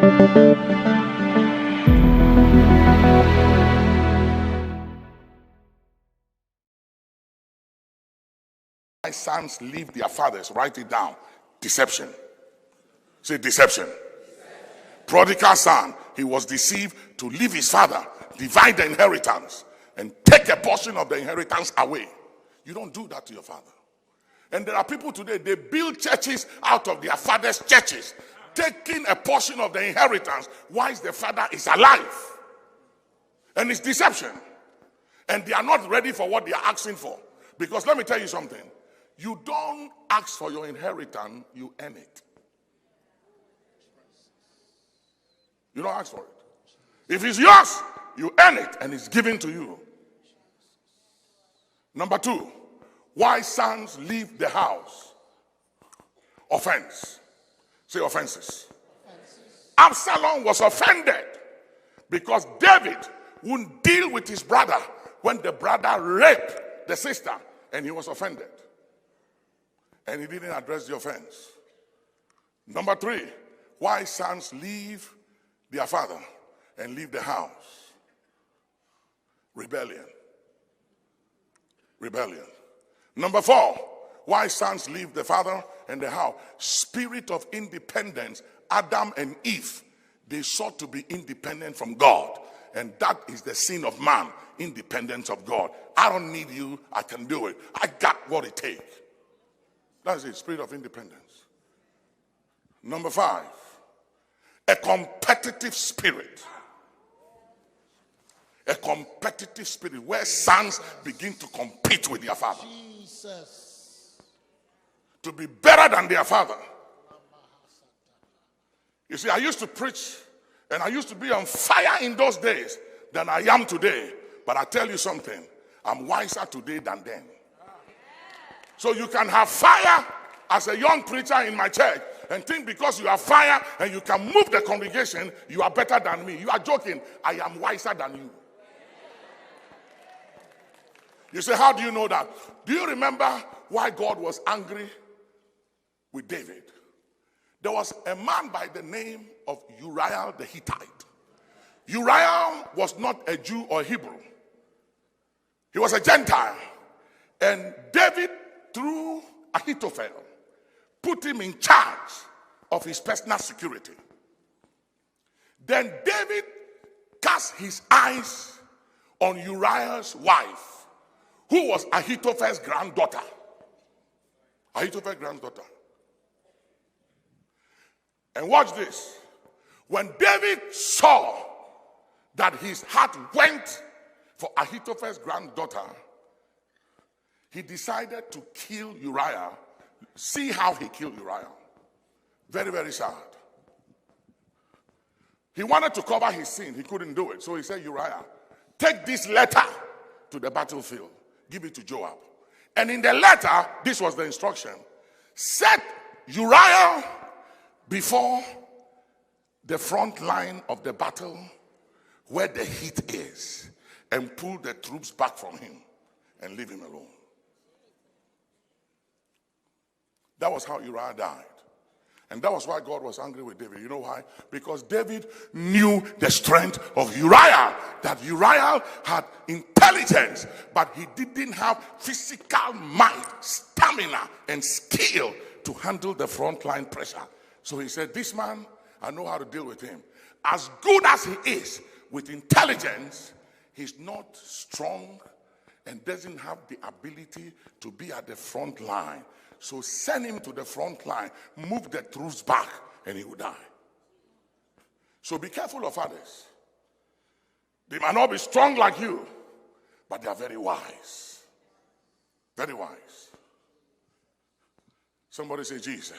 My sons leave their fathers. Write it down. Deception. Say deception. Prodigal son, he was deceived to leave his father, divide the inheritance, and take a portion of the inheritance away. You don't do that to your father. And there are people today, they build churches out of their father's churches, taking a portion of the inheritance whilst the father is alive. And it's deception. And they are not ready for what they are asking for. Because let me tell you something. You don't ask for your inheritance, you earn it. You don't ask for it. If it's yours, you earn it and it's given to you. Number 2, why sons leave the house? Offense. Say offenses. Absalom was offended because David wouldn't deal with his brother when the brother raped the sister, and he was offended. And he didn't address the offense. Number 3, why sons leave their father and leave the house? Rebellion. Rebellion. Number 4, why sons leave the father and the house? Spirit of independence. Adam and Eve, they sought to be independent from God. And that is the sin of man, independence of God. I don't need you, I can do it. I got what it takes. That's it, spirit of independence. Number 5, a competitive spirit. A competitive spirit where sons begin to compete with their father. Jesus. To be better than their father. You see, I used to preach and I used to be on fire in those days than I am today. But I tell you something, I'm wiser today than then. So you can have fire as a young preacher in my church and think because you have fire and you can move the congregation, you are better than me. You are joking. I am wiser than you. You say, how do you know that? Do you remember why God was angry with David? There was a man by the name of Uriah the Hittite. Uriah was not a Jew or Hebrew. He was a Gentile. And David, through Ahithophel, put him in charge of his personal security. Then David cast his eyes on Uriah's wife, who was Ahithophel's granddaughter. Ahithophel's granddaughter. And watch this. When David saw that his heart went for Ahithophel's granddaughter, he decided to kill Uriah. See how he killed Uriah. Very, very sad. He wanted to cover his sin. He couldn't do it. So he said, Uriah, take this letter to the battlefield. Give it to Joab. And in the letter, this was the instruction. Set Uriah before the front line of the battle where the heat is, and pull the troops back from him and leave him alone. That was how Uriah died. And that was why God was angry with David. You know why? Because David knew the strength of Uriah. That Uriah had intelligence, but he didn't have physical might, stamina, and skill to handle the frontline pressure. So he said, this man, I know how to deal with him. As good as he is with intelligence, he's not strong and doesn't have the ability to be at the front line. So send him to the front line, move the troops back, and he will die. So be careful of others. They might not be strong like you, but they are very wise. Very wise. Somebody say Jesus.